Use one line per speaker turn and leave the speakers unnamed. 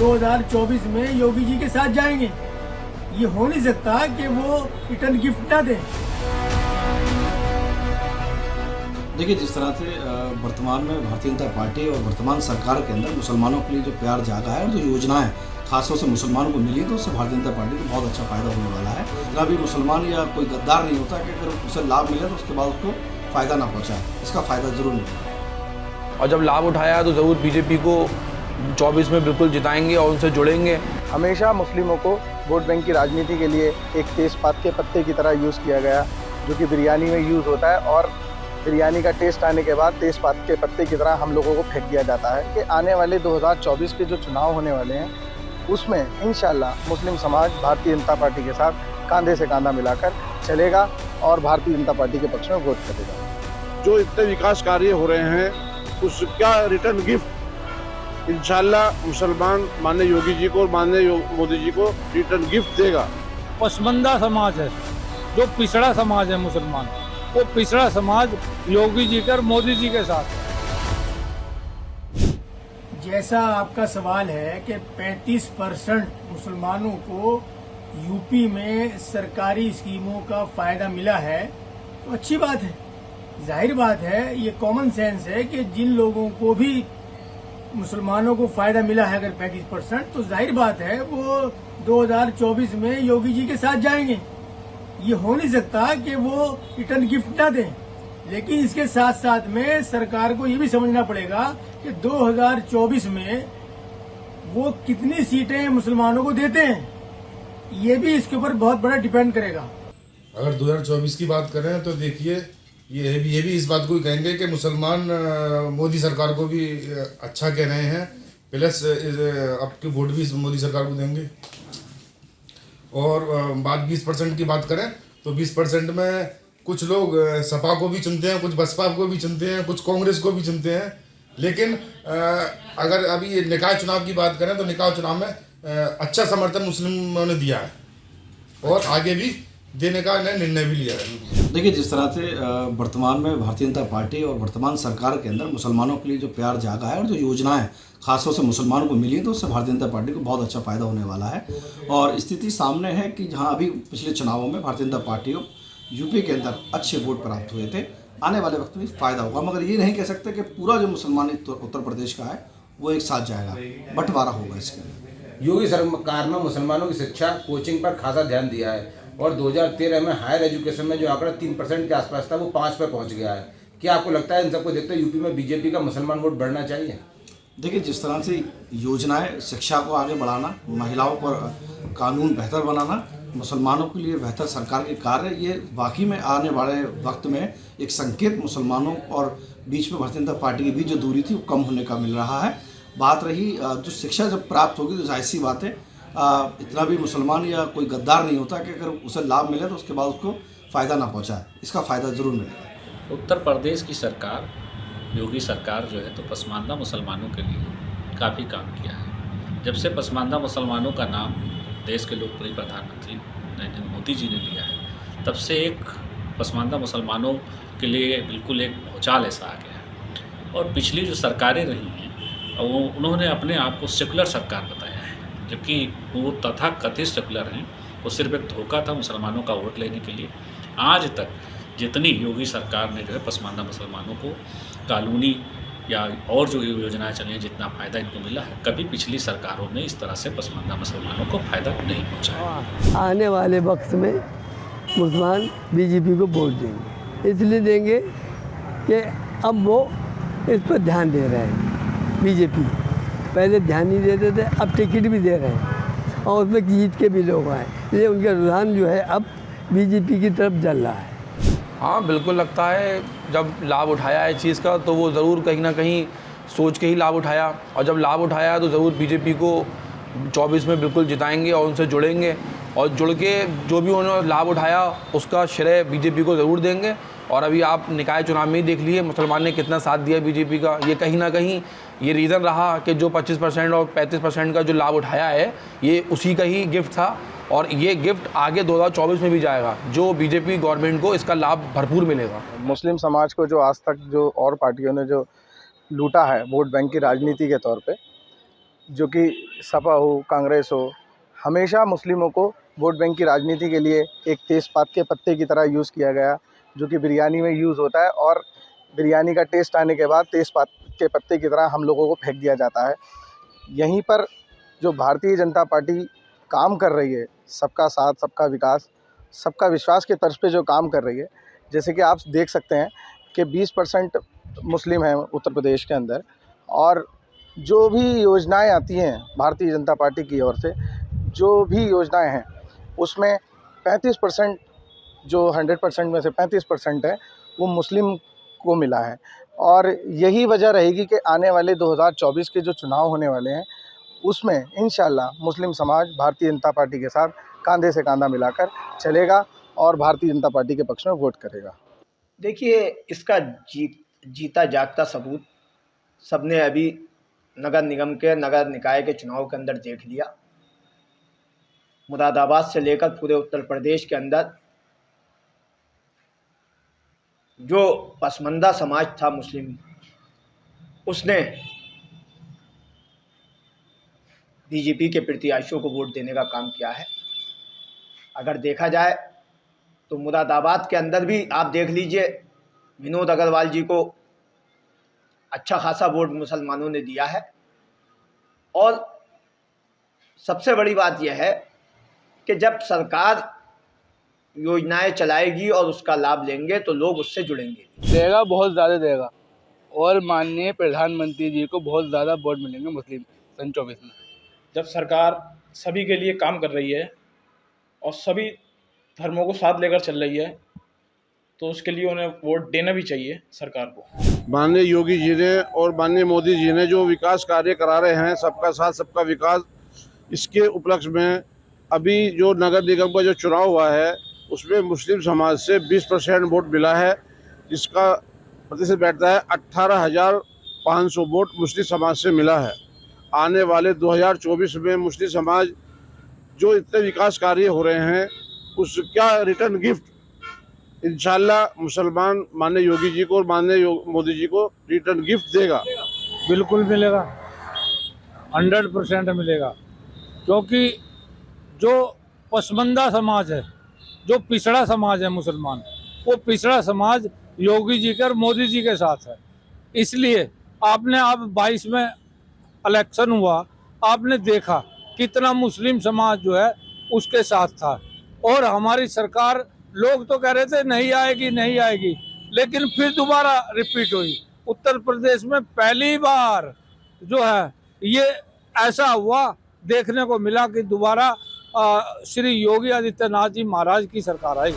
2024 में योगी जी के साथ जाएंगे। ये हो नहीं सकता कि वो रिटर्न गिफ्ट ना दें।
देखिए, जिस तरह से वर्तमान में भारतीय जनता पार्टी और वर्तमान सरकार के अंदर मुसलमानों के लिए जो प्यार जागा है और जो योजनाएं खासतौर से मुसलमानों को मिली, तो उससे भारतीय जनता पार्टी को बहुत अच्छा फायदा होने वाला है। इतना भी मुसलमान या कोई गद्दार नहीं होता कि अगर उसे लाभ मिले तो उसके बाद उसको फ़ायदा ना पहुँचाए। इसका फ़ायदा ज़रूर मिलेगा।
और जब लाभ उठाया तो ज़रूर बीजेपी को 24 में बिल्कुल जिताएंगे और उनसे जुड़ेंगे।
हमेशा मुस्लिमों को वोट बैंक की राजनीति के लिए एक तेज़पात के पत्ते की तरह यूज़ किया गया, जो कि बिरयानी में यूज़ होता है, और बिरयानी का टेस्ट आने के बाद तेज़पात के पत्ते की तरह हम लोगों को फेंक दिया जाता है कि आने वाले 2024 के जो चुनाव होने वाले हैं उसमें इंशाल्लाह मुस्लिम समाज भारतीय जनता पार्टी के साथ कंधे से कंधा मिलाकर चलेगा और भारतीय जनता पार्टी के पक्ष में वोट करेगा।
जो इतने विकास कार्य हो रहे हैं उसका रिटर्न गिफ्ट इंशाल्लाह मुसलमान माननीय योगी जी को और माननीय मोदी जी को रिटर्न गिफ्ट देगा।
पसमानदा समाज है, जो पिछड़ा समाज है मुसलमान, वो पिछड़ा समाज योगी जी और मोदी जी के साथ है।
जैसा आपका सवाल है कि 35% मुसलमानों को यूपी में सरकारी स्कीमों का फायदा मिला है, तो अच्छी बात है। जाहिर बात है, ये कॉमन सेंस है कि जिन लोगों को भी मुसलमानों को फायदा मिला है अगर 35%, तो जाहिर बात है वो 2024 में योगी जी के साथ जाएंगे। ये हो नहीं सकता कि वो रिटर्न गिफ्ट ना दें। लेकिन इसके साथ साथ में सरकार को ये भी समझना पड़ेगा कि 2024 में वो कितनी सीटें मुसलमानों को देते हैं, ये भी इसके ऊपर बहुत बड़ा डिपेंड करेगा।
अगर 2024 की बात करें तो देखिए, ये भी इस बात को कहेंगे कि मुसलमान मोदी सरकार को भी अच्छा कह रहे हैं, प्लस आपके वोट भी मोदी सरकार को देंगे। और बात 20% की बात करें तो 20% में कुछ लोग सपा को भी चुनते हैं, कुछ बसपा को भी चुनते हैं, कुछ कांग्रेस को भी चुनते हैं। लेकिन अगर अभी निकाय चुनाव की बात करें तो निकाय चुनाव में अच्छा समर्थन मुस्लिमों ने दिया है और आगे भी देने का निर्णय भी लिया है।
देखिए, जिस तरह से वर्तमान में भारतीय जनता पार्टी और वर्तमान सरकार के अंदर मुसलमानों के लिए जो प्यार जागा है और जो योजनाएं खासतौर से मुसलमानों को मिली, तो उससे भारतीय जनता पार्टी को बहुत अच्छा फायदा होने वाला है। और स्थिति सामने है कि जहां अभी पिछले चुनावों में भारतीय जनता पार्टी को यूपी के अंदर अच्छे वोट प्राप्त हुए थे, आने वाले वक्त में फायदा होगा। मगर ये नहीं कह सकते कि पूरा जो मुसलमान उत्तर प्रदेश का है वो एक साथ जाएगा, बंटवारा होगा इसके अंदर।
योगी सरकार ने मुसलमानों की शिक्षा कोचिंग पर खासा ध्यान दिया है और 2013 में हायर एजुकेशन में जो आंकड़ा 3% के आसपास था वो 5 पर पहुंच गया है। क्या आपको लगता है इन सबको देखते हुए यूपी में बीजेपी का मुसलमान वोट बढ़ना चाहिए?
देखिए, जिस तरह से योजनाएं शिक्षा को आगे बढ़ाना, महिलाओं पर कानून बेहतर बनाना, मुसलमानों के लिए बेहतर सरकार के कार्य, ये वाकई में आने वाले वक्त में एक संकेत मुसलमानों और बीच में भारतीय जनता पार्टी के बीच जो दूरी थी वो कम होने का मिल रहा है। बात रही जो शिक्षा जब प्राप्त होगी तो जाहिर सी बात है इतना भी मुसलमान या कोई गद्दार नहीं होता कि अगर उसे लाभ मिले तो उसके बाद उसको फ़ायदा ना पहुँचाए। इसका फ़ायदा ज़रूर मिलेगा।
उत्तर प्रदेश की सरकार, योगी सरकार जो है तो पसमानदा मुसलमानों के लिए काफ़ी काम किया है। जब से पसमानदा मुसलमानों का नाम देश के लोकप्रिय प्रधानमंत्री नरेंद्र मोदी जी ने लिया है, तब से एक पसमानदा मुसलमानों के लिए बिल्कुल एक भूचाल ऐसा आ गया है। और पिछली जो सरकारें रही हैं वो उन्होंने अपने आप को सेकुलर सरकार बताया है, जबकि वो तथाकथित सेकुलर हैं। वो सिर्फ एक धोखा था मुसलमानों का वोट लेने के लिए। आज तक जितनी योगी सरकार ने जो है पसमानदा मुसलमानों को कानूनी या और जो योजनाएं चली हैं, जितना फ़ायदा इनको मिला है, कभी पिछली सरकारों ने इस तरह से पसमानदा मुसलमानों को फ़ायदा नहीं पहुँचाया।
आने वाले वक्त में मुसलमान बीजेपी को वोट देंगे, इसलिए देंगे कि अब वो इस पर ध्यान दे रहे हैं। बीजेपी पहले ध्यान नहीं देते थे, अब टिकट भी दे रहे हैं और उसमें जीत के भी लोग आए, इसलिए उनका रुझान जो है अब बीजेपी की तरफ चल रहा है।
हाँ, बिल्कुल लगता है जब लाभ उठाया है चीज़ का तो वो ज़रूर कहीं ना कहीं सोच के ही लाभ उठाया, और जब लाभ उठाया तो ज़रूर बीजेपी को 24 में बिल्कुल जिताएंगे और उनसे जुड़ेंगे, और जुड़ के जो भी उन्होंने लाभ उठाया उसका श्रेय बीजेपी को ज़रूर देंगे। और अभी आप निकाय चुनाव में ही देख लिए मुसलमान ने कितना साथ दिया बीजेपी का। ये कहीं ना कहीं ये रीज़न रहा कि जो 25% और 35% का जो लाभ उठाया है ये उसी का ही गिफ्ट था, और ये गिफ्ट आगे 2024 में भी जाएगा, जो बीजेपी गवर्नमेंट को इसका लाभ भरपूर मिलेगा।
मुस्लिम समाज को जो आज तक जो और पार्टियों ने जो लूटा है वोट बैंक की राजनीति के तौर पे, जो कि सपा हो, कांग्रेस हो, हमेशा मुस्लिमों को वोट बैंक की राजनीति के लिए एक तेज़पात के पत्ते की तरह यूज़ किया गया, जो कि बिरयानी में यूज़ होता है और बिरयानी का टेस्ट आने के बाद तेज़पात के पत्ते की तरह हम लोगों को फेंक दिया जाता है। यहीं पर जो भारतीय जनता पार्टी काम कर रही है, सबका साथ, सबका विकास, सबका विश्वास के तर्ज पे जो काम कर रही है, जैसे कि आप देख सकते हैं कि 20% मुस्लिम हैं उत्तर प्रदेश के अंदर, और जो भी योजनाएं आती हैं भारतीय जनता पार्टी की ओर से, जो भी योजनाएं हैं उसमें 35% जो 100% में से 35% है वो मुस्लिम को मिला है। और यही वजह रहेगी कि आने वाले 2024 के जो चुनाव होने वाले हैं उसमें इंशाल्लाह मुस्लिम समाज भारतीय जनता पार्टी के साथ कंधे से कंधा मिलाकर चलेगा और भारतीय जनता पार्टी के पक्ष में वोट करेगा।
देखिए, इसका जीता जागता सबूत सबने अभी नगर निगम के, नगर निकाय के चुनाव के अंदर देख लिया। मुरादाबाद से लेकर पूरे उत्तर प्रदेश के अंदर जो पसमानदा समाज था मुस्लिम, उसने बीजेपी के प्रत्याशियों को वोट देने का काम किया है। अगर देखा जाए तो मुरादाबाद के अंदर भी आप देख लीजिए, विनोद अग्रवाल जी को अच्छा खासा वोट मुसलमानों ने दिया है। और सबसे बड़ी बात यह है कि जब सरकार योजनाएं चलाएगी और उसका लाभ लेंगे तो लोग उससे जुड़ेंगे।
देगा, बहुत ज़्यादा देगा, और माननीय प्रधानमंत्री जी को बहुत ज़्यादा वोट मिलेंगे मुस्लिम सन 24 में।
जब सरकार सभी के लिए काम कर रही है और सभी धर्मों को साथ लेकर चल रही है तो उसके लिए उन्हें वोट देना भी चाहिए सरकार को।
माननीय योगी जी ने और माननीय मोदी जी ने जो विकास कार्य करा रहे हैं, सबका साथ सबका विकास, इसके उपलक्ष्य में अभी जो नगर निगम का जो चुनाव हुआ है उसमें मुस्लिम समाज से 20% वोट मिला है, जिसका प्रतिशत बैठता है 18,500 वोट मुस्लिम समाज से मिला है। आने वाले 2024 में मुस्लिम समाज जो इतने विकास कार्य हो रहे हैं उसका रिटर्न गिफ्ट इंशाल्लाह मुसलमान माननीय योगी जी को और माननीय मोदी जी को रिटर्न गिफ्ट देगा।
बिल्कुल मिलेगा, 100% मिलेगा, क्योंकि जो पसमानदा समाज है, जो पिछड़ा समाज है मुसलमान, वो पिछड़ा समाज योगी जी के और मोदी जी के साथ है। इसलिए आपने अब 22 में इलेक्शन हुआ, आपने देखा कितना मुस्लिम समाज जो है उसके साथ था। और हमारी सरकार, लोग तो कह रहे थे नहीं आएगी नहीं आएगी, लेकिन फिर दोबारा रिपीट हुई। उत्तर प्रदेश में पहली बार जो है ये ऐसा हुआ, देखने को मिला कि दोबारा श्री योगी आदित्यनाथ जी महाराज की सरकार आई।